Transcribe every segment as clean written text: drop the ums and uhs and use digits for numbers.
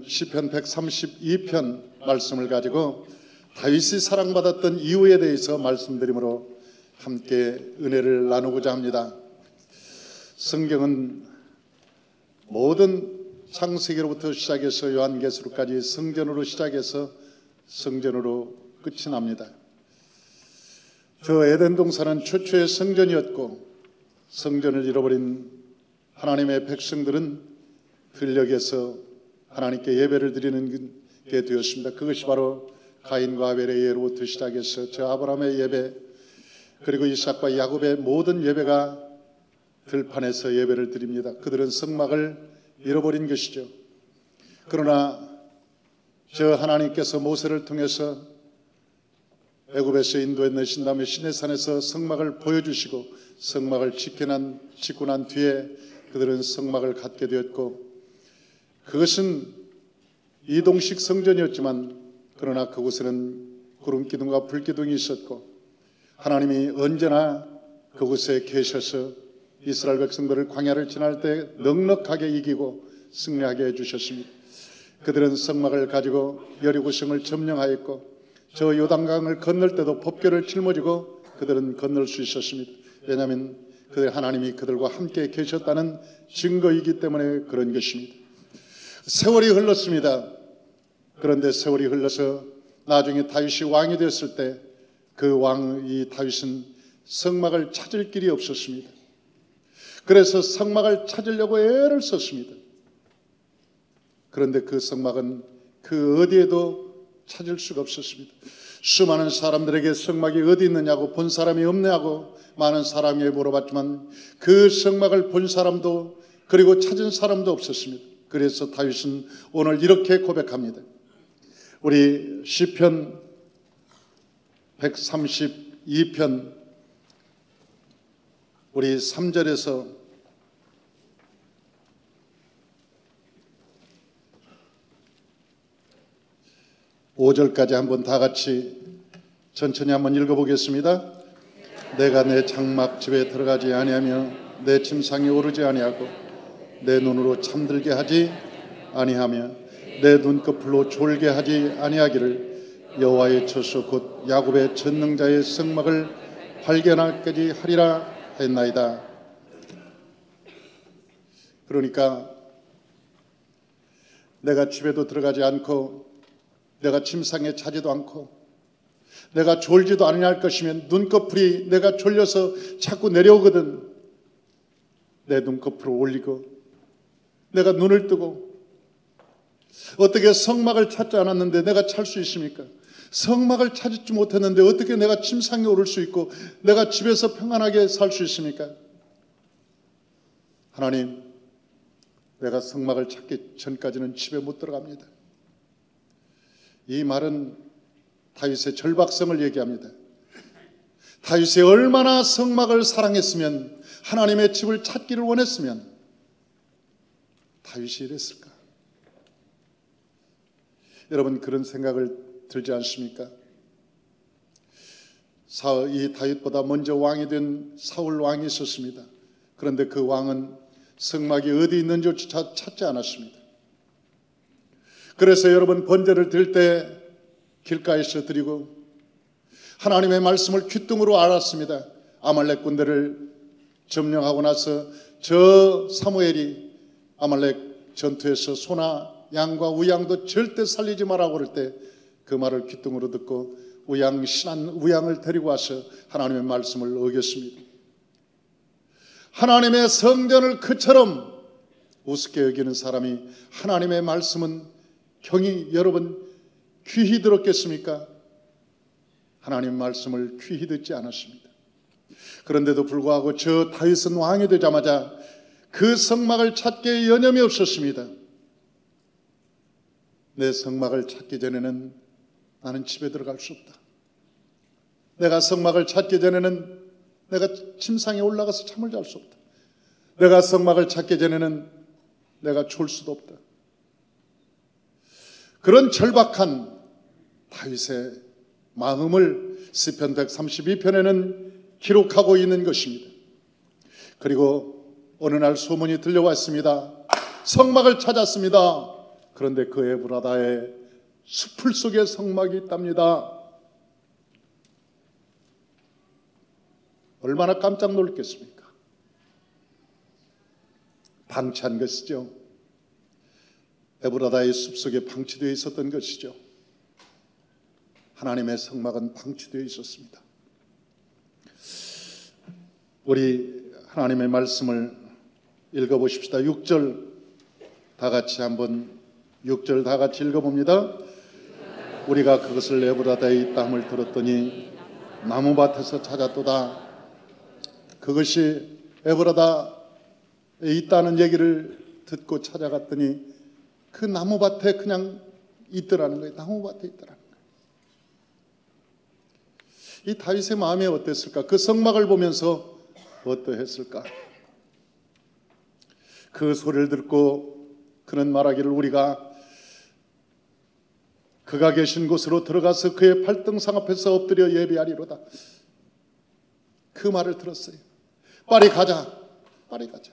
시편 132편 말씀을 가지고 다윗이 사랑받았던 이유에 대해서 말씀드림으로 함께 은혜를 나누고자 합니다. 성경은 모든 창세기로부터 시작해서 요한계시록까지 성전으로 시작해서 성전으로 끝이 납니다. 저 에덴 동산은 최초의 성전이었고 성전을 잃어버린 하나님의 백성들은 들녘에서 하나님께 예배를 드리는 게 되었습니다. 그것이 바로 가인과 아벨의 예로부터 시작해서 저 아브라함의 예배, 그리고 이삭과 야곱의 모든 예배가 들판에서 예배를 드립니다. 그들은 성막을 잃어버린 것이죠. 그러나 저 하나님께서 모세를 통해서 애굽에서 인도해 내신 다음에 시내산에서 성막을 보여주시고 성막을 짓고 난 뒤에 그들은 성막을 갖게 되었고, 그것은 이동식 성전이었지만 그러나 그곳에는 구름기둥과 불기둥이 있었고 하나님이 언제나 그곳에 계셔서 이스라엘 백성들을 광야를 지날 때 넉넉하게 이기고 승리하게 해주셨습니다. 그들은 성막을 가지고 여리고성을 점령하였고 저 요단강을 건널 때도 법궤를 짊어지고 그들은 건널 수 있었습니다. 왜냐하면 하나님이 그들과 함께 계셨다는 증거이기 때문에 그런 것입니다. 세월이 흘렀습니다. 그런데 세월이 흘러서 나중에 다윗이 왕이 되었을 때 그 왕이 다윗은 성막을 찾을 길이 없었습니다. 그래서 성막을 찾으려고 애를 썼습니다. 그런데 그 성막은 그 어디에도 찾을 수가 없었습니다. 수많은 사람들에게 성막이 어디 있느냐고, 본 사람이 없냐고 많은 사람에게 물어봤지만 그 성막을 본 사람도 그리고 찾은 사람도 없었습니다. 그래서 다윗은 오늘 이렇게 고백합니다. 우리 시편 132편 우리 3절에서 5절까지 한번 다 같이 천천히 한번 읽어보겠습니다. 내가 내 장막 집에 들어가지 아니하며 내 침상에 오르지 아니하고 내 눈으로 잠들게 하지 아니하며 내 눈꺼풀로 졸게 하지 아니하기를 여호와의 처소 곧 야곱의 전능자의 성막을 발견하기까지 하리라 했나이다. 그러니까 내가 집에도 들어가지 않고 내가 침상에 자지도 않고 내가 졸지도 아니할 것이면 눈꺼풀이 내가 졸려서 자꾸 내려오거든 내 눈꺼풀을 올리고 내가 눈을 뜨고 어떻게 성막을 찾지 않았는데 내가 찾을 수 있습니까? 성막을 찾지 못했는데 어떻게 내가 침상에 오를 수 있고 내가 집에서 평안하게 살 수 있습니까? 하나님, 내가 성막을 찾기 전까지는 집에 못 들어갑니다. 이 말은 다윗의 절박성을 얘기합니다. 다윗이 얼마나 성막을 사랑했으면, 하나님의 집을 찾기를 원했으면 다윗이 이랬을까? 여러분, 그런 생각을 들지 않습니까? 이 다윗보다 먼저 왕이 된 사울 왕이 있었습니다. 그런데 그 왕은 성막이 어디 있는지조차 찾지 않았습니다. 그래서 여러분, 번제를 드릴 때 길가에서 드리고 하나님의 말씀을 귓등으로 알았습니다. 아말렉 군대를 점령하고 나서 저 사무엘이 아말렉 전투에서 소나 양과 우양도 절대 살리지 말라고 그럴 때 그 말을 귓등으로 듣고 신한 우양을 데리고 와서 하나님의 말씀을 어겼습니다. 하나님의 성전을 그처럼 우습게 여기는 사람이 하나님의 말씀은 경히 여러분 귀히 들었겠습니까? 하나님의 말씀을 귀히 듣지 않았습니다. 그런데도 불구하고 저 다윗은 왕이 되자마자 그 성막을 찾기에 여념이 없었습니다. 내 성막을 찾기 전에는 나는 집에 들어갈 수 없다. 내가 성막을 찾기 전에는 내가 침상에 올라가서 잠을 잘 수 없다. 내가 성막을 찾기 전에는 내가 졸 수도 없다. 그런 절박한 다윗의 마음을 시편 132편에는 기록하고 있는 것입니다. 그리고 어느 날 소문이 들려왔습니다. 성막을 찾았습니다. 그런데 그 에브라다에 수풀 속에 성막이 있답니다. 얼마나 깜짝 놀랐겠습니까? 방치한 것이죠. 에브라다의 숲속에 방치되어 있었던 것이죠. 하나님의 성막은 방치되어 있었습니다. 우리 하나님의 말씀을 읽어보십시다. 6절 다 같이 한번 6절 다 같이 읽어봅니다. 우리가 그것을 에브라다에 있다함을 들었더니 나무밭에서 찾았도다. 그것이 에브라다에 있다는 얘기를 듣고 찾아갔더니 그 나무밭에 그냥 있더라는 거예요. 나무밭에 있더라는 거예요. 이 다윗의 마음이 어땠을까? 그 성막을 보면서 어떠했을까? 그 소리를 듣고 그는 말하기를 우리가 그가 계신 곳으로 들어가서 그의 발등상 앞에서 엎드려 예배하리로다. 그 말을 들었어요. 빨리 가자. 빨리 가자.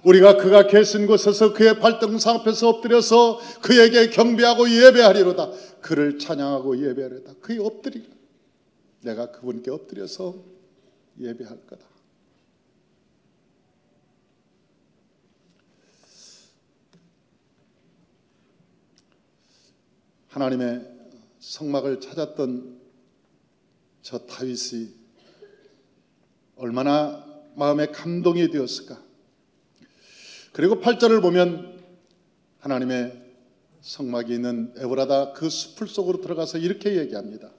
우리가 그가 계신 곳에서 그의 발등상 앞에서 엎드려서 그에게 경배하고 예배하리로다. 그를 찬양하고 예배하리로다. 그의 엎드리라. 내가 그분께 엎드려서 예배할 거다. 하나님의 성막을 찾았던 저 다윗이 얼마나 마음에 감동이 되었을까. 그리고 8절을 보면 하나님의 성막이 있는 에브라다 그 숲을 속으로 들어가서 이렇게 얘기합니다.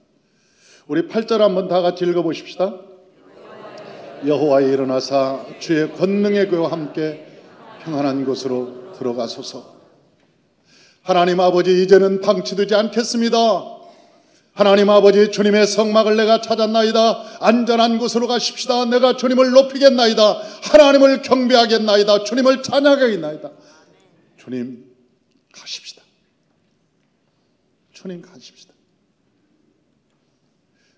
우리 8절 한번 다 같이 읽어보십시다. 여호와여 일어나사 주의 권능의 그와 함께 평안한 곳으로 들어가소서. 하나님 아버지, 이제는 방치되지 않겠습니다. 하나님 아버지, 주님의 성막을 내가 찾았나이다. 안전한 곳으로 가십시다. 내가 주님을 높이겠나이다. 하나님을 경배하겠나이다. 주님을 찬양하겠나이다. 주님 가십시다. 주님 가십시다.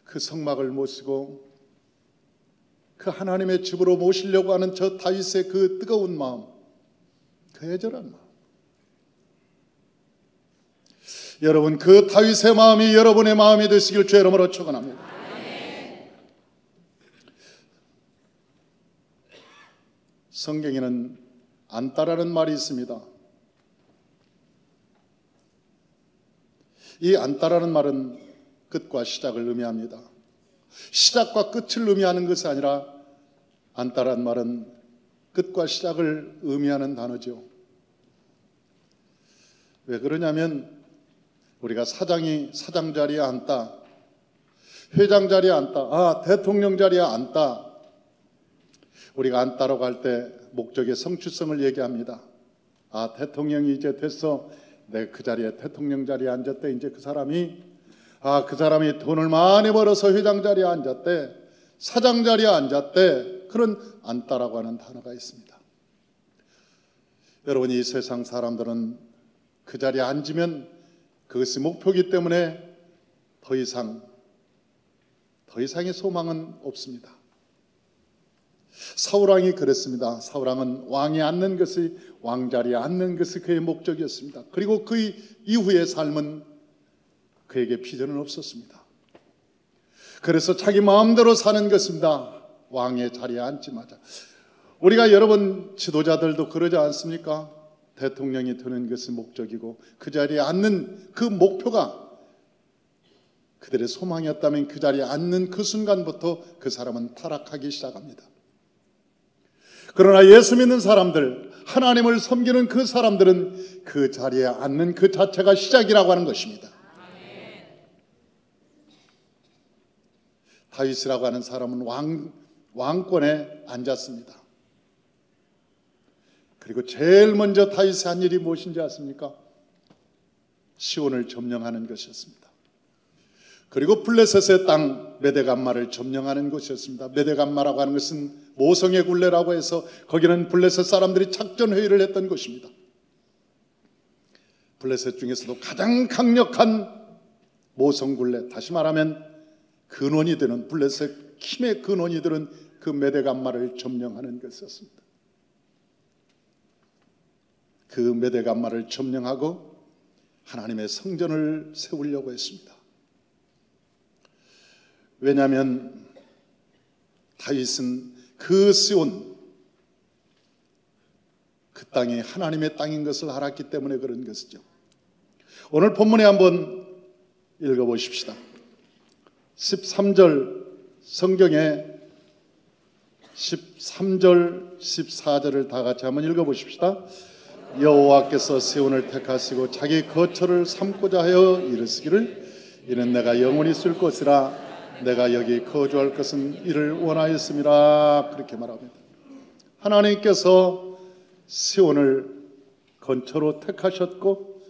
그 성막을 모시고 그 하나님의 집으로 모시려고 하는 저 다윗의 그 뜨거운 마음, 그 애절한 마음. 여러분, 그 다윗의 마음이 여러분의 마음이 되시길 주의 이름으로 축원합니다. 성경에는 안따라는 말이 있습니다. 이 안따라는 말은 끝과 시작을 의미합니다. 시작과 끝을 의미하는 것이 아니라 안따라는 말은 끝과 시작을 의미하는 단어죠. 왜 그러냐면 우리가 사장 자리에 앉다, 회장 자리에 앉다, 대통령 자리에 앉다. 우리가 앉다라고 할 때 목적의 성취성을 얘기합니다. 대통령이 이제 됐어. 내가 그 자리에 대통령 자리에 앉았대. 이제 그 사람이 돈을 많이 벌어서 회장 자리에 앉았대, 사장 자리에 앉았대. 그런 앉다라고 하는 단어가 있습니다. 여러분, 이 세상 사람들은 그 자리에 앉으면 그것이 목표이기 때문에 더 이상의 소망은 없습니다. 사울왕이 그랬습니다. 사울왕은 왕이 앉는 것이, 왕자리에 앉는 것이 그의 목적이었습니다. 그리고 그 이후의 삶은 그에게 비전은 없었습니다. 그래서 자기 마음대로 사는 것입니다. 왕의 자리에 앉자마자. 우리가 여러분 지도자들도 그러지 않습니까? 대통령이 되는 것이 목적이고 그 자리에 앉는 그 목표가 그들의 소망이었다면 그 자리에 앉는 그 순간부터 그 사람은 타락하기 시작합니다. 그러나 예수 믿는 사람들, 하나님을 섬기는 그 사람들은 그 자리에 앉는 그 자체가 시작이라고 하는 것입니다. 다윗이라고 하는 사람은 왕권에 앉았습니다. 그리고 제일 먼저 다윗이 한 일이 무엇인지 아십니까? 시온을 점령하는 것이었습니다. 그리고 블레셋의 땅 메대감마를 점령하는 것이었습니다. 메대감마라고 하는 것은 모성의 굴레라고 해서 거기는 블레셋 사람들이 작전 회의를 했던 곳입니다. 블레셋 중에서도 가장 강력한 모성 굴레, 다시 말하면 근원이 되는, 블레셋 힘의 근원이 되는 그 메대감마를 점령하는 것이었습니다. 그 메대간마를 점령하고 하나님의 성전을 세우려고 했습니다. 왜냐하면 다윗은 그 시온, 그 땅이 하나님의 땅인 것을 알았기 때문에 그런 것이죠. 오늘 본문에 한번 읽어보십시다. 13절 성경에 13절 14절을 다 같이 한번 읽어보십시다. 여호와께서 시온을 택하시고 자기 거처를 삼고자 하여 이르시기를 이는 내가 영원히 쓸 것이라 내가 여기 거주할 것은 이를 원하였음이라. 그렇게 말합니다. 하나님께서 시온을 거처로 택하셨고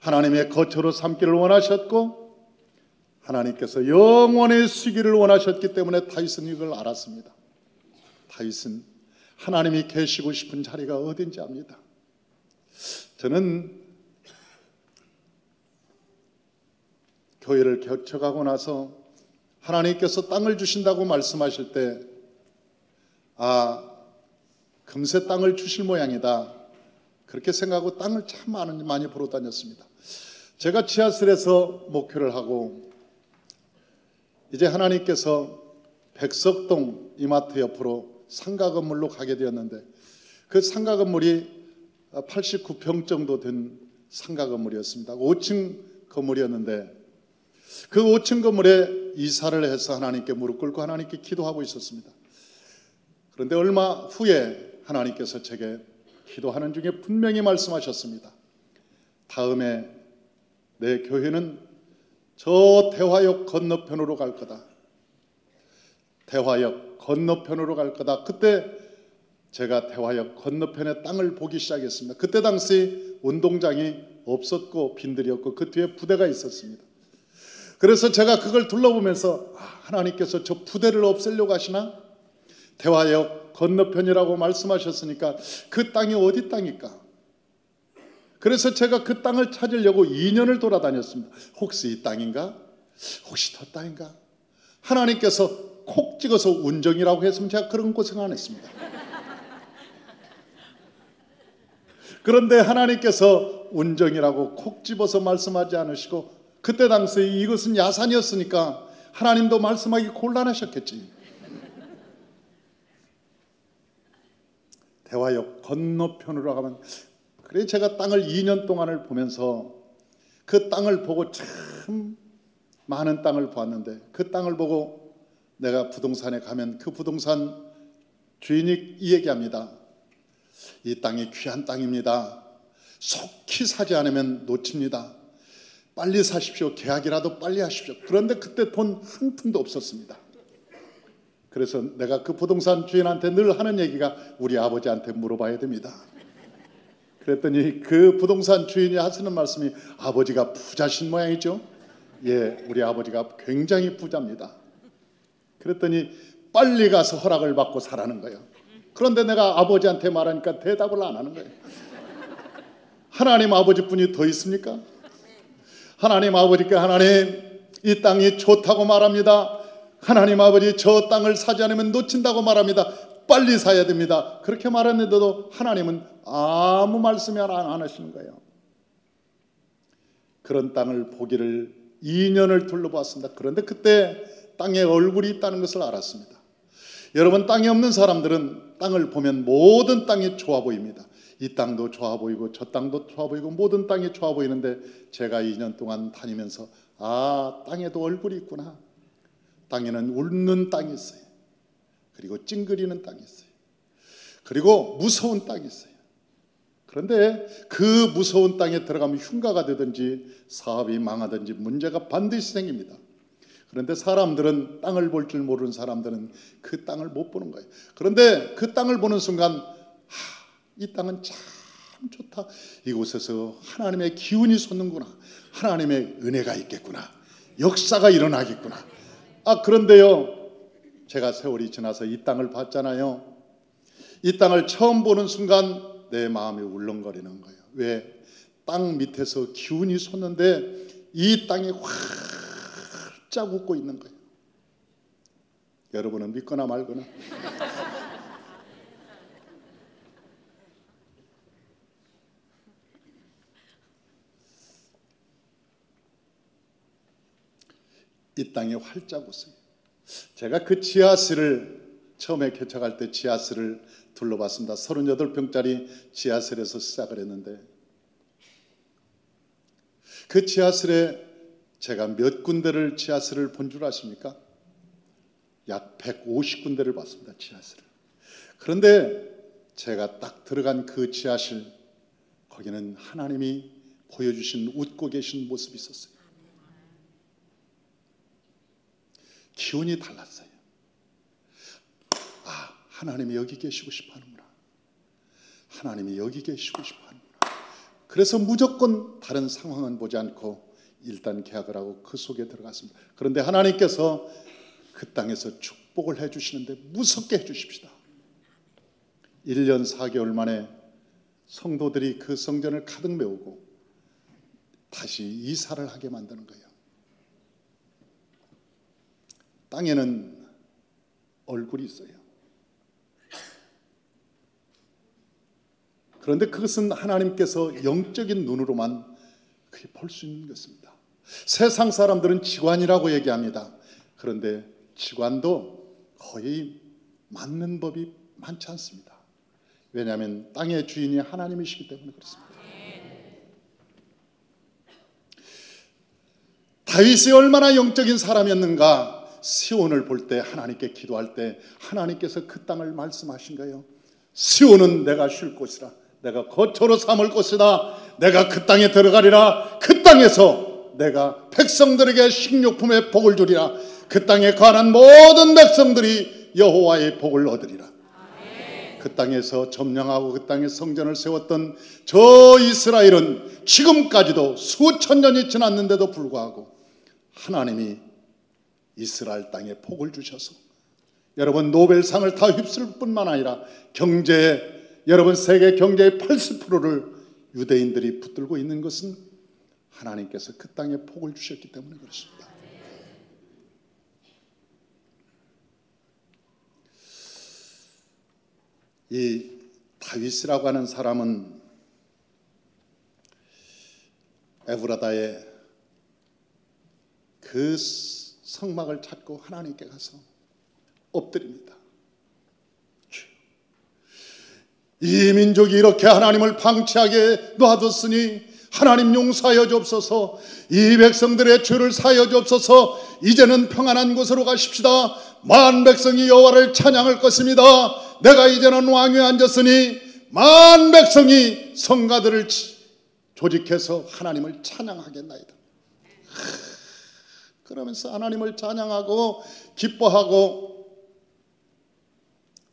하나님의 거처로 삼기를 원하셨고 하나님께서 영원히 쉬기를 원하셨기 때문에 다윗은 이걸 알았습니다. 다윗은 하나님이 계시고 싶은 자리가 어딘지 압니다. 저는 교회를 개척하고 나서 하나님께서 땅을 주신다고 말씀하실 때 금세 땅을 주실 모양이다, 그렇게 생각하고 땅을 참 많이 보러 다녔습니다. 제가 지하실에서 목회를 하고 이제 하나님께서 백석동 이마트 옆으로 상가 건물로 가게 되었는데 그 상가 건물이 89평 정도 된 상가 건물이었습니다. 5층 건물이었는데 그 5층 건물에 이사를 해서 하나님께 무릎 꿇고 하나님께 기도하고 있었습니다. 그런데 얼마 후에 하나님께서 제게 기도하는 중에 분명히 말씀하셨습니다. 다음에 내 교회는 저 대화역 건너편으로 갈 거다. 대화역 건너편으로 갈 거다. 그때 제가 대화역 건너편의 땅을 보기 시작했습니다. 그때 당시 운동장이 없었고 빈들이었고 그 뒤에 부대가 있었습니다. 그래서 제가 그걸 둘러보면서 하나님께서 저 부대를 없애려고 하시나? 대화역 건너편이라고 말씀하셨으니까 그 땅이 어디 땅일까? 그래서 제가 그 땅을 찾으려고 2년을 돌아다녔습니다. 혹시 이 땅인가? 혹시 저 땅인가? 하나님께서 콕 찍어서 운정이라고 했으면 제가 그런 고생 안 했습니다. 그런데 하나님께서 운정이라고 콕 집어서 말씀하지 않으시고 그때 당시에 이것은 야산이었으니까 하나님도 말씀하기 곤란하셨겠지. 대화역 건너편으로 가면, 그래 제가 땅을 2년 동안을 보면서 그 땅을 보고 참 많은 땅을 보았는데 그 땅을 보고 내가 부동산에 가면 그 부동산 주인이 이 얘기합니다. 이 땅이 귀한 땅입니다. 속히 사지 않으면 놓칩니다. 빨리 사십시오. 계약이라도 빨리 하십시오. 그런데 그때 돈 한 푼도 없었습니다. 그래서 내가 그 부동산 주인한테 늘 하는 얘기가 우리 아버지한테 물어봐야 됩니다. 그랬더니 그 부동산 주인이 하시는 말씀이 아버지가 부자신 모양이죠. 예, 우리 아버지가 굉장히 부자입니다. 그랬더니 빨리 가서 허락을 받고 사라는 거예요. 그런데 내가 아버지한테 말하니까 대답을 안 하는 거예요. 하나님 아버지뿐이 더 있습니까? 하나님 아버지께 하나님 이 땅이 좋다고 말합니다. 하나님 아버지 저 땅을 사지 않으면 놓친다고 말합니다. 빨리 사야 됩니다. 그렇게 말했는데도 하나님은 아무 말씀이 안 하시는 거예요. 그런 땅을 보기를 2년을 둘러봤습니다. 그런데 그때 땅에 얼굴이 있다는 것을 알았습니다. 여러분, 땅이 없는 사람들은 땅을 보면 모든 땅이 좋아 보입니다. 이 땅도 좋아 보이고 저 땅도 좋아 보이고 모든 땅이 좋아 보이는데 제가 2년 동안 다니면서 땅에도 얼굴이 있구나. 땅에는 웃는 땅이 있어요. 그리고 찡그리는 땅이 있어요. 그리고 무서운 땅이 있어요. 그런데 그 무서운 땅에 들어가면 흉가가 되든지 사업이 망하든지 문제가 반드시 생깁니다. 그런데 사람들은 땅을 볼 줄 모르는 사람들은 그 땅을 못 보는 거예요. 그런데 그 땅을 보는 순간 이 땅은 참 좋다. 이곳에서 하나님의 기운이 솟는구나. 하나님의 은혜가 있겠구나. 역사가 일어나겠구나. 그런데요, 제가 세월이 지나서 이 땅을 봤잖아요. 이 땅을 처음 보는 순간 내 마음이 울렁거리는 거예요. 왜? 땅 밑에서 기운이 솟는데 이 땅이 활짝 웃고 있는 거예요. 여러분은 믿거나 말거나. 이 땅에 활짝 웃어요. 제가 그 지하실을 처음에 개척할 때 지하실을 둘러봤습니다. 38평짜리 지하실에서 시작을 했는데 그 지하실에 제가 몇 군데를 지하실을 본 줄 아십니까? 약 150군데를 봤습니다. 지하실을. 그런데 제가 딱 들어간 그 지하실, 거기는 하나님이 보여주신 웃고 계신 모습이 있었어요. 기운이 달랐어요. 아, 하나님이 여기 계시고 싶어 하는구나. 하나님이 여기 계시고 싶어 하는구나. 그래서 무조건 다른 상황은 보지 않고 일단 계약을 하고 그 속에 들어갔습니다. 그런데 하나님께서 그 땅에서 축복을 해주시는데 무섭게 해주십시다. 1년 4개월 만에 성도들이 그 성전을 가득 메우고 다시 이사를 하게 만드는 거예요. 땅에는 얼굴이 있어요. 그런데 그것은 하나님께서 영적인 눈으로만 볼 수 있는 것입니다. 세상 사람들은 직관이라고 얘기합니다. 그런데 직관도 거의 맞는 법이 많지 않습니다. 왜냐하면 땅의 주인이 하나님이시기 때문에 그렇습니다. 다윗이 얼마나 영적인 사람이었는가. 시온을 볼 때, 하나님께 기도할 때 하나님께서 그 땅을 말씀하신 거예요. 시온은 내가 쉴 곳이라, 내가 거처로 삼을 곳이다. 내가 그 땅에 들어가리라. 그 땅에서 내가 백성들에게 식료품의 복을 주리라. 그 땅에 관한 모든 백성들이 여호와의 복을 얻으리라. 그 땅에서 점령하고 그 땅에 성전을 세웠던 저 이스라엘은 지금까지도 수천 년이 지났는데도 불구하고 하나님이 이스라엘 땅에 복을 주셔서 여러분 노벨상을 다 휩쓸 뿐만 아니라 여러분 세계 경제의 80%를 유대인들이 붙들고 있는 것은 하나님께서 그 땅에 복을 주셨기 때문에 그렇습니다. 이 다윗이라고 하는 사람은 에브라다의 그 성막을 찾고 하나님께 가서 엎드립니다. 이 민족이 이렇게 하나님을 방치하게 놔뒀으니 하나님 용서하여 주옵소서. 이 백성들의 죄를 사하여 주옵소서. 이제는 평안한 곳으로 가십시다. 만 백성이 여호와를 찬양할 것입니다. 내가 이제는 왕위에 앉았으니 만 백성이 성가들을 조직해서 하나님을 찬양하겠나이다. 그러면서 하나님을 찬양하고 기뻐하고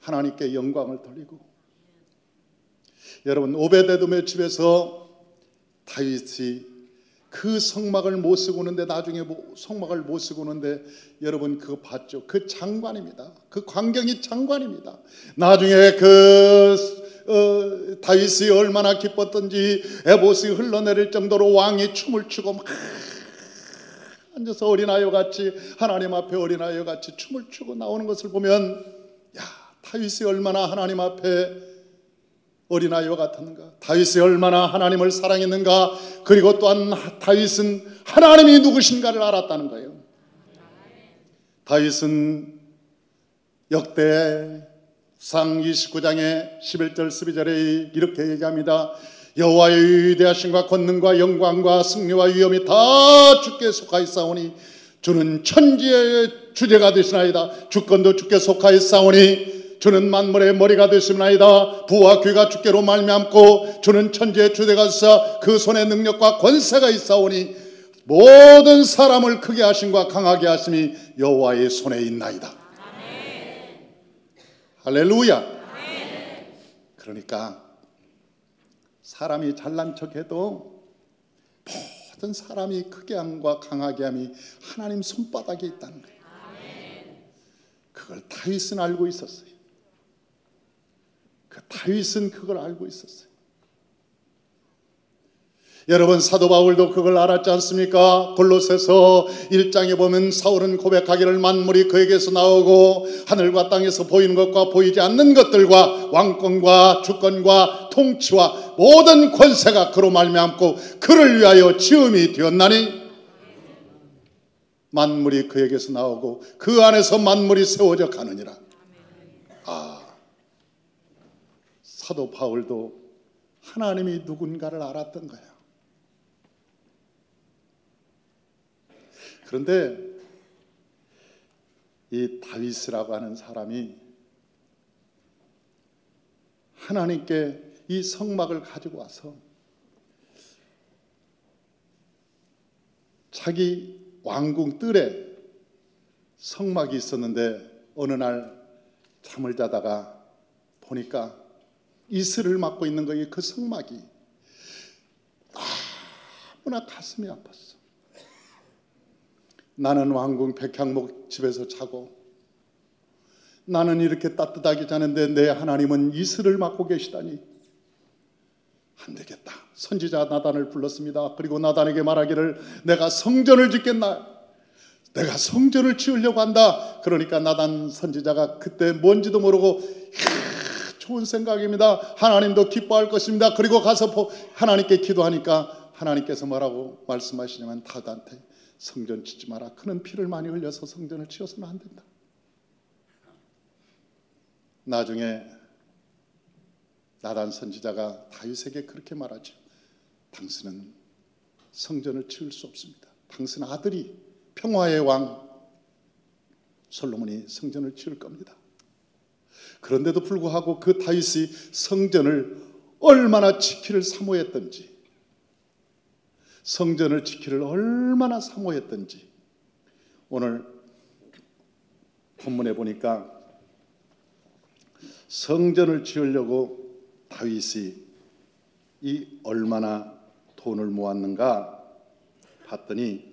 하나님께 영광을 돌리고, 여러분 오베데돔의 집에서 다윗이 그 성막을 못 쓰고 오는데, 나중에 성막을 못 쓰고 오는데 여러분 그거 봤죠? 그 장관입니다. 그 광경이 장관입니다. 나중에 다윗이 얼마나 기뻤던지 에봇이 흘러내릴 정도로 왕이 춤을 추고 막 앉아서 어린아이와 같이 하나님 앞에 어린아이와 같이 춤을 추고 나오는 것을 보면, 야, 다윗이 얼마나 하나님 앞에 어린아이와 같았는가, 다윗이 얼마나 하나님을 사랑했는가, 그리고 또한 다윗은 하나님이 누구신가를 알았다는 거예요. 다윗은 역대상 29장의 11절 12절에 이렇게 얘기합니다. 여호와의 위대하심과 권능과 영광과 승리와 위엄이 다 주께 속하였사오니 주는 천지의 주제가 되시나이다. 주권도 주께 속하였사오니 주는 만물의 머리가 되시나이다. 부와 귀가 주께로 말미암고 주는 천지의 주제가 되사 그 손에 능력과 권세가 있사오니 모든 사람을 크게 하심과 강하게 하심이 여호와의 손에 있나이다. 아멘. 할렐루야. 아멘. 그러니까 사람이 잘난 척해도 모든 사람이 크게 함과 강하게 함이 하나님 손바닥에 있다는 거예요. 그걸 다윗은 알고 있었어요. 다윗은 그걸 알고 있었어요. 여러분 사도 바울도 그걸 알았지 않습니까? 골로새서 1장에 보면 사울은 고백하기를 만물이 그에게서 나오고 하늘과 땅에서 보이는 것과 보이지 않는 것들과 왕권과 주권과 통치와 모든 권세가 그로 말미암고 그를 위하여 지음이 되었나니, 만물이 그에게서 나오고 그 안에서 만물이 세워져 가느니라. 사도 바울도 하나님이 누군가를 알았던 거예요. 그런데 이 다윗이라고 하는 사람이 하나님께 이 성막을 가지고 와서 자기 왕궁 뜰에 성막이 있었는데 어느 날 잠을 자다가 보니까 이슬을 맞고 있는 거예요. 그 성막이 너무나 가슴이 아팠어. 나는 왕궁 백향목 집에서 자고 나는 이렇게 따뜻하게 자는데 내 하나님은 이슬을 맞고 계시다니 안 되겠다. 선지자 나단을 불렀습니다. 그리고 나단에게 말하기를 내가 성전을 짓겠나? 내가 성전을 지으려고 한다. 그러니까 나단 선지자가 그때 뭔지도 모르고 좋은 생각입니다. 하나님도 기뻐할 것입니다. 그리고 가서 하나님께 기도하니까 하나님께서 뭐라고 말씀하시냐면 다윗한테 성전 짓지 마라. 그는 피를 많이 흘려서 성전을 지어서는 안 된다. 나중에 나단 선지자가 다윗에게 그렇게 말하죠. 당신은 성전을 지을 수 없습니다. 당신 아들이 평화의 왕 솔로몬이 성전을 지을 겁니다. 그런데도 불구하고 그 다윗이 성전을 얼마나 지키를 사모했던지, 성전을 지키를 얼마나 사모했던지 오늘 본문에 보니까 성전을 지으려고 다윗이 이 얼마나 돈을 모았는가 봤더니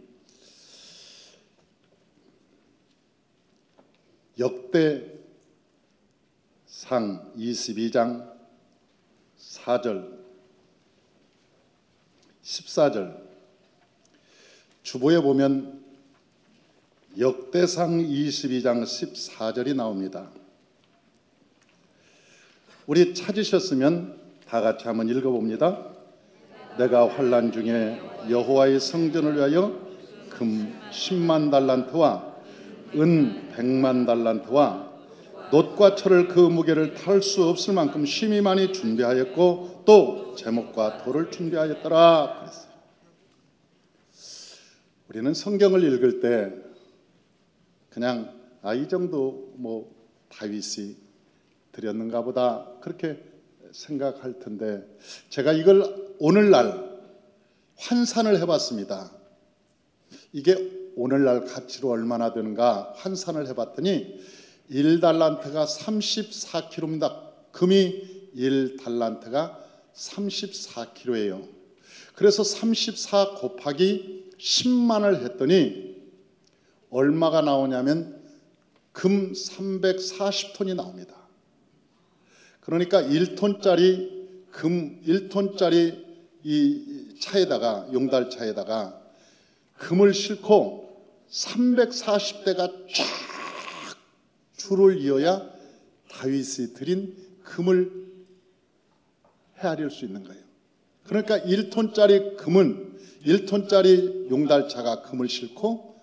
역대상 22장 4절 14절 주보에 보면 역대상 22장 14절이 나옵니다. 우리 찾으셨으면 다 같이 한번 읽어봅니다. 내가 환난 중에 여호와의 성전을 위하여 금 10만 달란트와 은 100만 달란트와 놋과 철을 그 무게를 탈 수 없을 만큼 심히 많이 준비하였고 또 제목과 돌을 준비하였더라 그랬어요. 우리는 성경을 읽을 때 그냥 이 정도 뭐 다윗이 드렸는가 보다 그렇게 생각할 텐데 제가 이걸 오늘날 환산을 해봤습니다. 이게 오늘날 가치로 얼마나 되는가 환산을 해봤더니 1달란트가 34kg입니다. 금이 1달란트가 34kg예요. 그래서 34 곱하기 10만을 했더니 얼마가 나오냐면 금 340톤이 나옵니다. 그러니까 1톤짜리 금 1톤짜리 이 차에다가 용달차에다가 금을 싣고 340대가 쫙 줄을 이어야 다윗이 드린 금을 헤아릴 수 있는 거예요. 그러니까 1톤짜리 금은 1톤짜리 용달차가 금을 싣고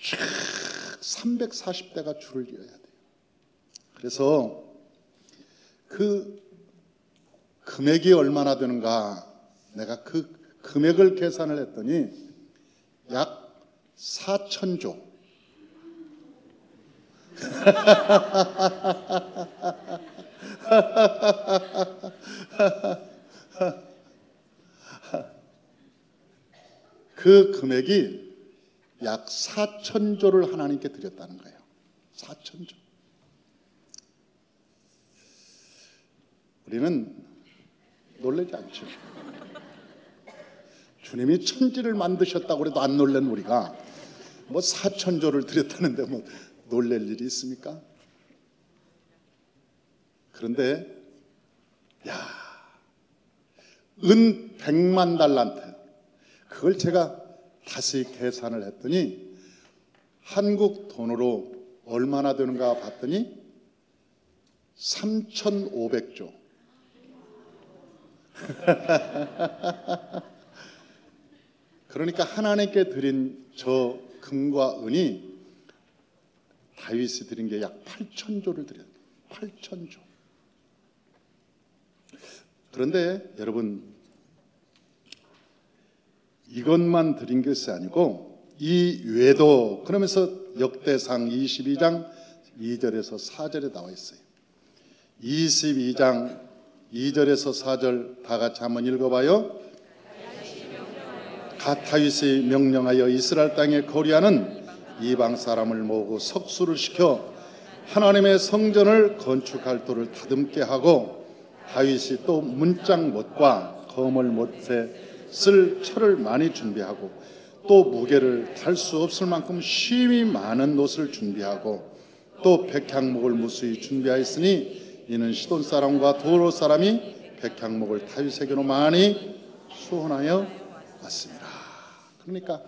쫙 340대가 줄을 이어야 돼요. 그래서 그 금액이 얼마나 되는가 내가 그 금액을 계산을 했더니 약 4천조 그 금액이 약 4천조를 하나님께 드렸다는 거예요. 4천조. 우리는 놀라지 않죠. 주님이 천지를 만드셨다고 해도 안 놀란 우리가 뭐 4천조를 드렸다는데 뭐 놀랄 일이 있습니까? 그런데 은 100만 달란트 그걸 제가 다시 계산을 했더니 한국 돈으로 얼마나 되는가 봤더니 3,500조. 그러니까 하나님께 드린 저 금과 은이 다윗이 드린 게 약 8,000조를 드렸어요. 8,000조. 그런데 여러분, 이것만 드린 것이 아니고 이 외에도, 그러면서 역대상 22장 2절에서 4절에 나와 있어요. 22장 2절에서 4절 다 같이 한번 읽어봐요. 다윗이 명령하여 이스라엘 땅에 거류하는 이방 사람을 모으고 석수를 시켜 하나님의 성전을 건축할 돌을 다듬게 하고, 다윗이 또 문짝못과 거물못에 쓸 철을 많이 준비하고, 또 무게를 달 수 없을 만큼 심이 많은 놋을 준비하고, 또 백향목을 무수히 준비하였으니 이는 시돈 사람과 도로 사람이 백향목을 다윗에게로 많이 수원하여 왔습니다. 그러니까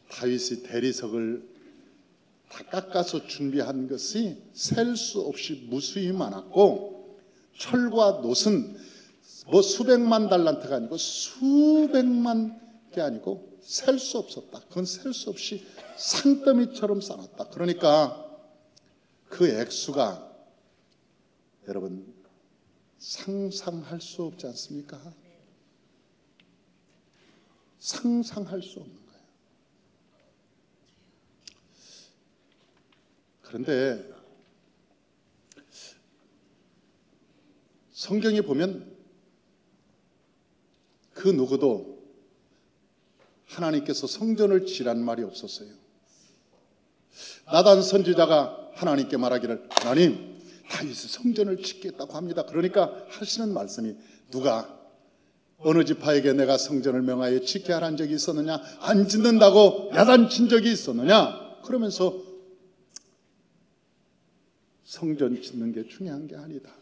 다윗이 대리석을 다 깎아서 준비한 것이 셀 수 없이 무수히 많았고, 철과 놋은 뭐 수백만 달란트가 아니고 수백만 개 아니고 셀 수 없었다. 그건 셀 수 없이 산더미처럼 쌓았다. 그러니까 그 액수가 여러분 상상할 수 없지 않습니까? 상상할 수 없는 거예요. 그런데 성경에 보면 그 누구도 하나님께서 성전을 지란 말이 없었어요. 나단 선지자가 하나님께 말하기를, 하나님, 다윗이 성전을 짓겠다고 합니다. 그러니까 하시는 말씀이, 누가 어느 지파에게 내가 성전을 명하여 짓게 하라는 적이 있었느냐? 안 짓는다고 야단친 적이 있었느냐? 그러면서 성전 짓는 게 중요한 게 아니다,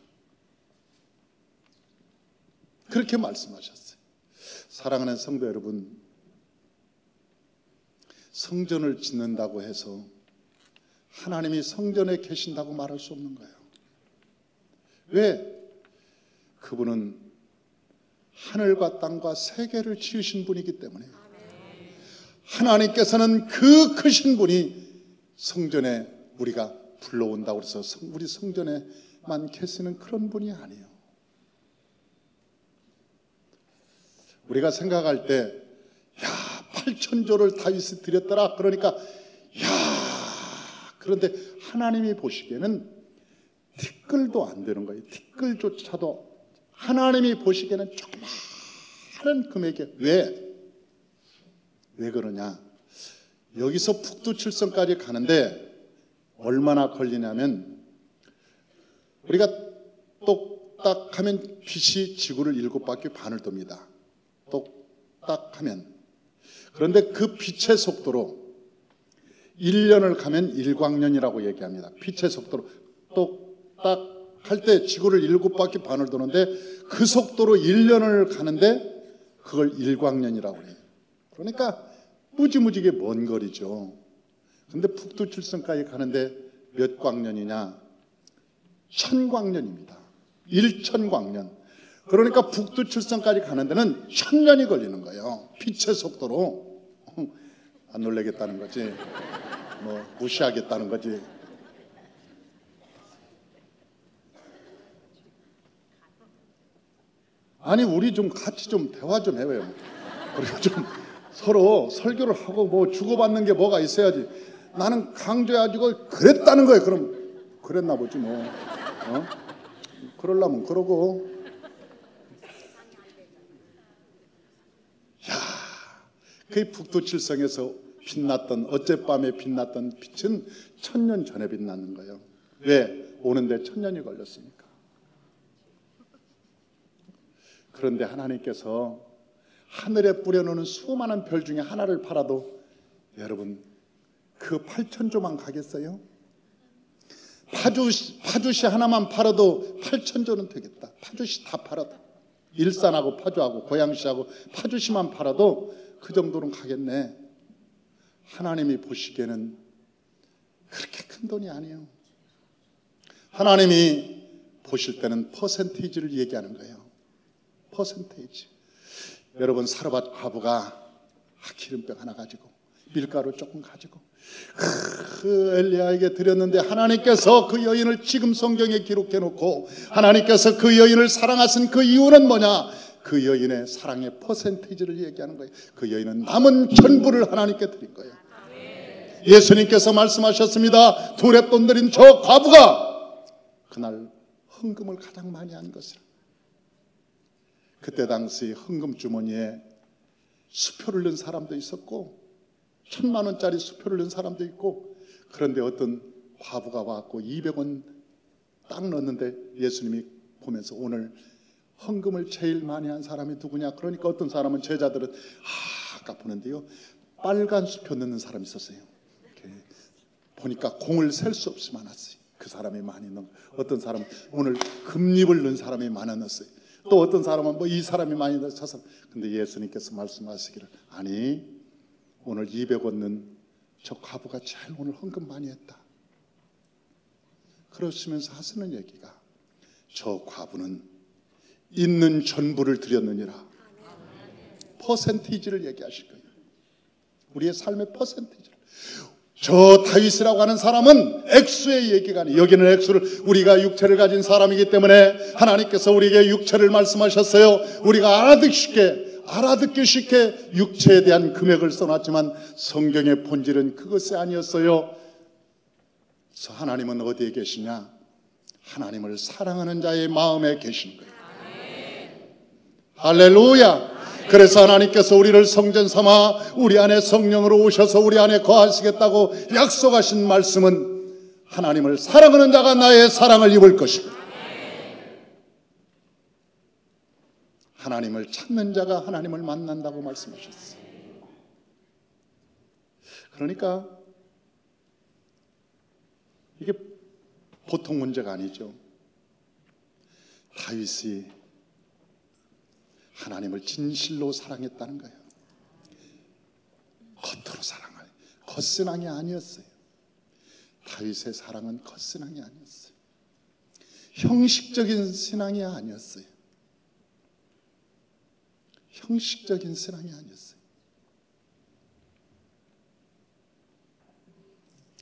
그렇게 말씀하셨어요. 사랑하는 성도 여러분, 성전을 짓는다고 해서 하나님이 성전에 계신다고 말할 수 없는 거예요. 왜? 그분은 하늘과 땅과 세계를 지으신 분이기 때문에. 하나님께서는 그 크신 분이 성전에 우리가 불러온다고 해서 우리 성전에만 계시는 그런 분이 아니에요. 우리가 생각할 때, 야, 8,000조를 다윗이 드렸더라. 그러니까, 야, 그런데 하나님이 보시기에는 티끌도 안 되는 거예요. 티끌조차도 하나님이 보시기에는 조그마한 금액에. 왜 그러냐? 여기서 북두칠성까지 가는데 얼마나 걸리냐면, 우리가 똑딱하면 빛이 지구를 7바퀴 반을 돕니다. 똑딱하면. 그런데 그 빛의 속도로 1년을 가면 1광년이라고 얘기합니다. 빛의 속도로 똑딱할 때 지구를 7바퀴 반을 도는데 그 속도로 1년을 가는데 그걸 1광년이라고 해요. 그러니까 무지무지게 먼 거리죠. 그런데 북두칠성까지 가는데 몇 광년이냐? 1000광년입니다. 1000광년. 그러니까 북두칠성까지 가는 데는 1000년이 걸리는 거예요. 빛의 속도로. 안 놀래겠다는 거지, 뭐 무시하겠다는 거지. 아니, 우리 좀 같이 좀 대화 좀 해봐요. 우리가 좀 서로 설교를 하고 뭐 주고받는 게 뭐가 있어야지. 나는 강조해가지고 그랬다는 거예요. 그럼 그랬나 보지 뭐. 그러려면 그러고. 야, 그 북두칠성에서 빛났던, 어젯밤에 빛났던 빛은 1000년 전에 빛나는 거예요. 왜? 오는데 1000년이 걸렸으니까. 그런데 하나님께서 하늘에 뿌려놓는 수많은 별 중에 하나를 팔아도 여러분 그 8,000조만 가겠어요? 파주시 하나만 팔아도 8,000조는 되겠다. 파주시 다 팔아도, 일산하고 파주하고 고양시하고 파주시만 팔아도 그 정도는 가겠네. 하나님이 보시기에는 그렇게 큰 돈이 아니에요. 하나님이 보실 때는 퍼센테이지를 얘기하는 거예요. 퍼센테이지. 여러분, 사르밧 과부가 기름병 하나 가지고 밀가루 조금 가지고 그 엘리야에게 드렸는데, 하나님께서 그 여인을 지금 성경에 기록해 놓고 하나님께서 그 여인을 사랑하신 그 이유는 뭐냐? 그 여인의 사랑의 퍼센티지를 얘기하는 거예요. 그 여인은 남은 전부를 하나님께 드린 거예요. 예수님께서 말씀하셨습니다. 두 랩돈 드린 저 과부가 그날 헌금을 가장 많이 한 것이라. 그때 당시 헌금 주머니에 수표를 넣은 사람도 있었고 1,000만 원짜리 수표를 넣은 사람도 있고, 그런데 어떤 과부가 와갖고 200원 딱 넣었는데 예수님이 보면서 오늘 헌금을 제일 많이 한 사람이 누구냐? 그러니까 어떤 사람은, 제자들은 아까 보는데요, 빨간 수표 넣는 사람이 있었어요. 이렇게 보니까 공을 셀 수 없이 많았어요. 그 사람이 많이 넣은, 어떤 사람은 오늘 금립을 넣은 사람이 많아 넣었어요. 또 어떤 사람은 뭐 이 사람이 많이 넣어서. 근데 예수님께서 말씀하시기를, 아니 오늘 200원 넣은 저 과부가 제일 오늘 헌금 많이 했다. 그러시면서 하시는 얘기가, 저 과부는 있는 전부를 드렸느니라. 퍼센티지를 얘기하실 거예요. 우리의 삶의 퍼센티지를. 저 다윗이라고 하는 사람은 액수의 얘기가 아니에요. 여기는 액수를, 우리가 육체를 가진 사람이기 때문에 하나님께서 우리에게 육체를 말씀하셨어요. 우리가 알아듣기 쉽게 육체에 대한 금액을 써놨지만 성경의 본질은 그것이 아니었어요. 그래서 하나님은 어디에 계시냐? 하나님을 사랑하는 자의 마음에 계신 거예요. 할렐루야. 그래서 하나님께서 우리를 성전 삼아 우리 안에 성령으로 오셔서 우리 안에 거하시겠다고 약속하신 말씀은, 하나님을 사랑하는 자가 나의 사랑을 입을 것이고 하나님을 찾는 자가 하나님을 만난다고 말씀하셨어요. 그러니까 이게 보통 문제가 아니죠. 다윗이 하나님을 진실로 사랑했다는 거예요. 겉으로 사랑하는, 겉신앙이 아니었어요. 다윗의 사랑은 겉신앙이 아니었어요. 형식적인 신앙이 아니었어요. 형식적인 신앙이 아니었어요.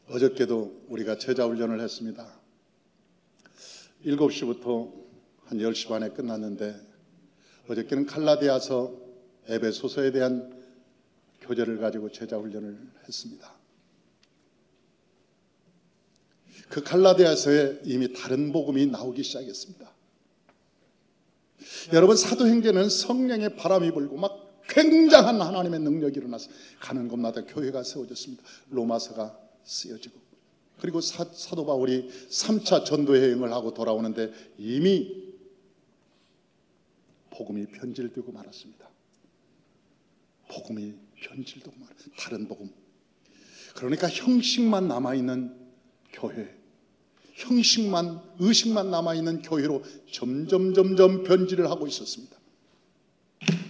어저께도 우리가 제자 훈련을 했습니다. 7시부터 한 10시 반에 끝났는데, 어저께는 갈라디아서 에베소서에 대한 교재를 가지고 제자 훈련을 했습니다. 그 갈라디아서에 이미 다른 복음이 나오기 시작했습니다. 여러분, 사도행전은 성령의 바람이 불고 막 굉장한 하나님의 능력이 일어나서 가는 곳마다 교회가 세워졌습니다. 로마서가 쓰여지고, 그리고 사도 바울이 3차 전도 여행을 하고 돌아오는데 이미 복음이 변질되고 말았습니다. 복음이 변질되고 말았습니다. 다른 복음. 그러니까 형식만 남아있는 교회, 형식만, 의식만 남아있는 교회로 점점 변질을 하고 있었습니다.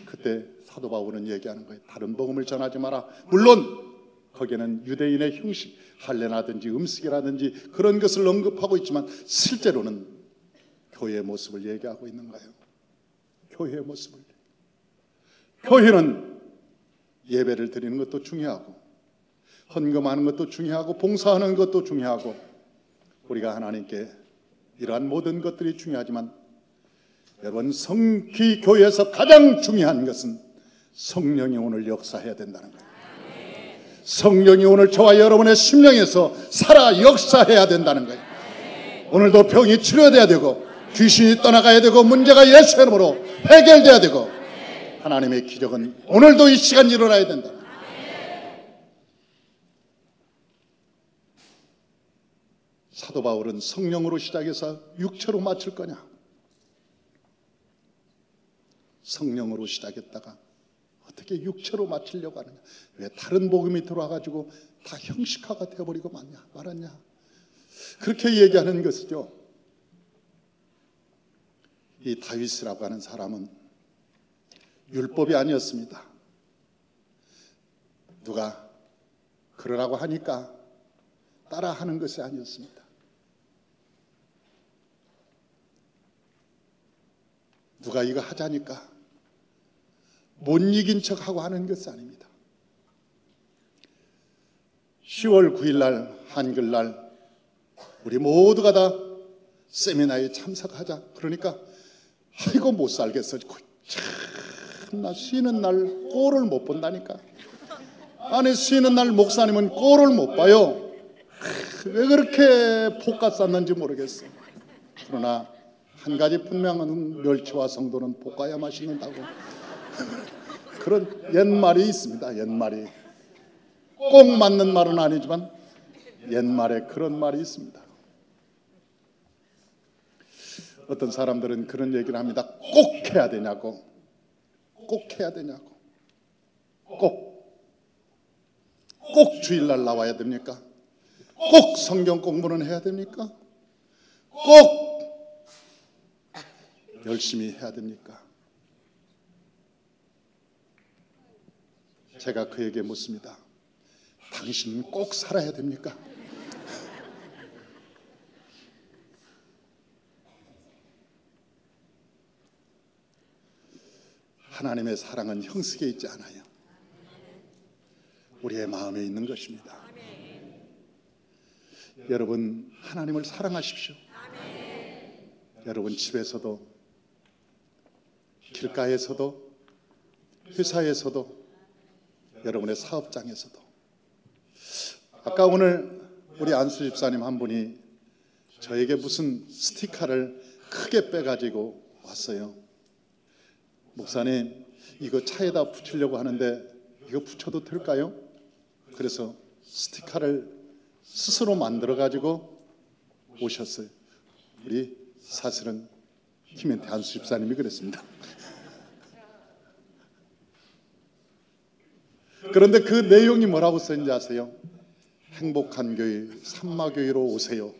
그때 사도 바울은 얘기하는 거예요. 다른 복음을 전하지 마라. 물론 거기에는 유대인의 형식, 할례라든지 음식이라든지 그런 것을 언급하고 있지만 실제로는 교회의 모습을 얘기하고 있는 거예요. 교회의 모습을. 교회는 예배를 드리는 것도 중요하고, 헌금하는 것도 중요하고, 봉사하는 것도 중요하고, 우리가 하나님께 이러한 모든 것들이 중요하지만, 여러분, 교회에서 가장 중요한 것은 성령이 오늘 역사해야 된다는 거예요. 성령이 오늘 저와 여러분의 심령에서 살아 역사해야 된다는 거예요. 오늘도 병이 치료돼야 되고, 귀신이 떠나가야 되고, 문제가 예수의 이름으로 해결돼야 되고, 하나님의 기적은 오늘도 이 시간 일어나야 된다. 사도 바울은 성령으로 시작해서 육체로 마칠 거냐? 성령으로 시작했다가 어떻게 육체로 마치려고 하느냐? 왜 다른 복음이 들어와가지고 다 형식화가 되어버리고 말았냐? 그렇게 얘기하는 것이죠. 이 다윗이라고 하는 사람은 율법이 아니었습니다. 누가 그러라고 하니까 따라하는 것이 아니었습니다. 누가 이거 하자니까 못 이긴 척하고 하는 것이 아닙니다. 10월 9일 날 한글날 우리 모두가 다 세미나에 참석하자. 그러니까 아이고 못 살겠어. 참나 쉬는 날 꼴을 못 본다니까. 아니 쉬는 날 목사님은 꼴을 못 봐요. 왜 그렇게 폭가 쌌는지 모르겠어. 그러나 한 가지 분명한 멸치와 성도는 볶아야 맛있는다고. 그런 옛말이 있습니다. 옛말이 꼭 맞는 말은 아니지만 옛말에 그런 말이 있습니다. 어떤 사람들은 그런 얘기를 합니다. 꼭 해야 되냐고. 꼭 해야 되냐고. 꼭 주일날 나와야 됩니까? 꼭 성경 공부는 해야 됩니까? 꼭 열심히 해야 됩니까? 제가 그에게 묻습니다. 당신은 꼭 살아야 됩니까? 하나님의 사랑은 형식에 있지 않아요. 우리의 마음에 있는 것입니다. 여러분 하나님을 사랑하십시오. 여러분 집에서도 길가에서도 회사에서도 여러분의 사업장에서도. 아까 오늘 우리 안수 집사님 한 분이 저에게 무슨 스티커를 크게 빼가지고 왔어요. 목사님 이거 차에다 붙이려고 하는데 이거 붙여도 될까요? 그래서 스티커를 스스로 만들어가지고 오셨어요. 우리 사실은 김현태 안수 집사님이 그랬습니다. 그런데 그 내용이 뭐라고 써있는지 아세요? 행복한 교회, 산마교회로 오세요.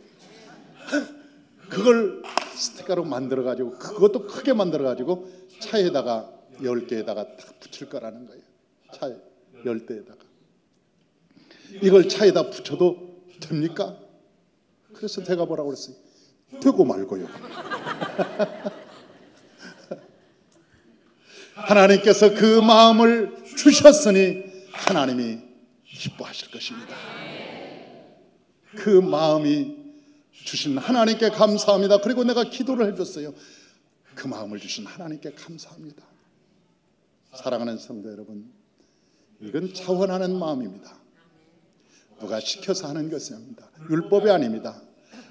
그걸 스티커로 만들어가지고 그것도 크게 만들어가지고 차에다가 10개에다가 딱 붙일 거라는 거예요. 차에 10대에다가. 이걸 차에다 붙여도 됩니까? 그래서 제가 뭐라고 그랬어요? 되고 말고요. 하나님께서 그 마음을 주셨으니 하나님이 기뻐하실 것입니다. 그 마음이 주신 하나님께 감사합니다. 그리고 내가 기도를 해줬어요. 그 마음을 주신 하나님께 감사합니다. 사랑하는 성도 여러분, 이건 차원하는 마음입니다. 누가 시켜서 하는 것이 아닙니다. 율법이 아닙니다.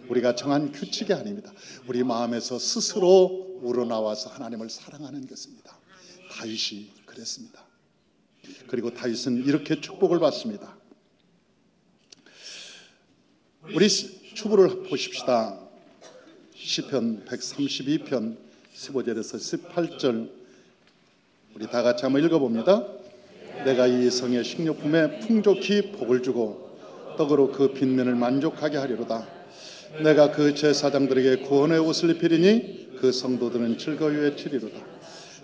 우리가 정한 규칙이 아닙니다. 우리 마음에서 스스로 우러나와서 하나님을 사랑하는 것입니다. 다윗이 그랬습니다. 그리고 다윗은 이렇게 축복을 받습니다. 우리 추부를 보십시다. 시편 132편 15절에서 18절 우리 다 같이 한번 읽어봅니다. 내가 이 성의 식료품에 풍족히 복을 주고 떡으로 그 빈면을 만족하게 하리로다. 내가 그 제사장들에게 구원의 옷을 입히리니 그 성도들은 즐거이 외치리로다.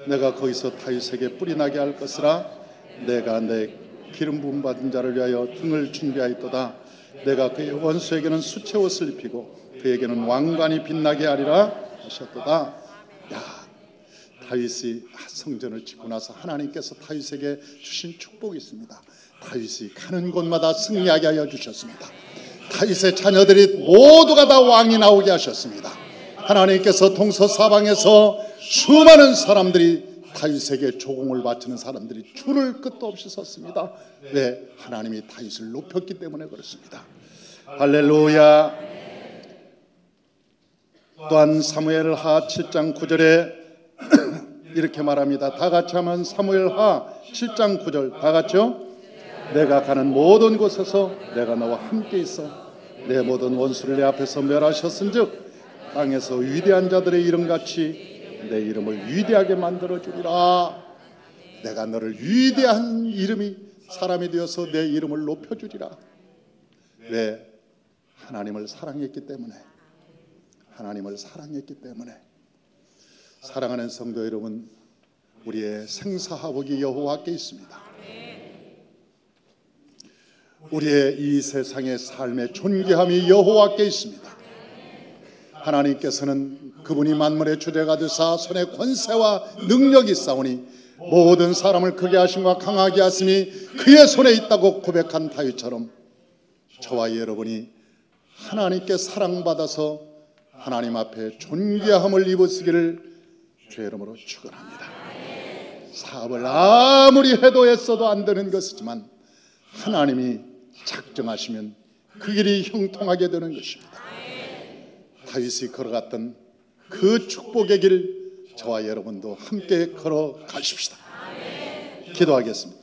내가 거기서 다윗에게 뿔이 나게 할 것이라. 내가 내 기름 부음 받은 자를 위하여 등을 준비하였도다. 내가 그의 원수에게는 수채 옷을 입히고 그에게는 왕관이 빛나게 하리라 하셨도다. 야, 다윗이 성전을 짓고 나서 하나님께서 다윗에게 주신 축복이 있습니다. 다윗이 가는 곳마다 승리하게 하여 주셨습니다. 다윗의 자녀들이 모두가 다 왕이 나오게 하셨습니다. 하나님께서 동서사방에서 수많은 사람들이 다윗에게 조공을 바치는 사람들이 줄을 끝도 없이 섰습니다. 왜? 하나님이 다윗을 높였기 때문에 그렇습니다. 할렐루야. 또한 사무엘하 7장 9절에 이렇게 말합니다. 다 같이 하면 사무엘하 7장 9절 다 같이요. 내가 가는 모든 곳에서 내가 너와 함께 있어 내 모든 원수를 내 앞에서 멸하셨은즉 땅에서 위대한 자들의 이름같이 내 이름을 위대하게 만들어주리라. 내가 너를 위대한 이름이 사람이 되어서 내 이름을 높여주리라. 왜? 하나님을 사랑했기 때문에. 하나님을 사랑했기 때문에. 사랑하는 성도 여러분, 우리의 생사화복이 여호와께 있습니다. 우리의 이 세상의 삶의 존귀함이 여호와께 있습니다. 하나님께서는 그분이 만물의 주대가 되사 손에 권세와 능력이 있사오니 모든 사람을 크게 하심과 강하게 하심이 그의 손에 있다고 고백한 다윗처럼 저와 여러분이 하나님께 사랑받아서 하나님 앞에 존귀함을 입으시기를 주의 이름으로 축원합니다. 사업을 아무리 해도 애써도 안 되는 것이지만 하나님이 작정하시면 그 길이 형통하게 되는 것입니다. 다윗이 걸어갔던 그 축복의 길 저와 여러분도 함께 걸어가십시다. 기도하겠습니다.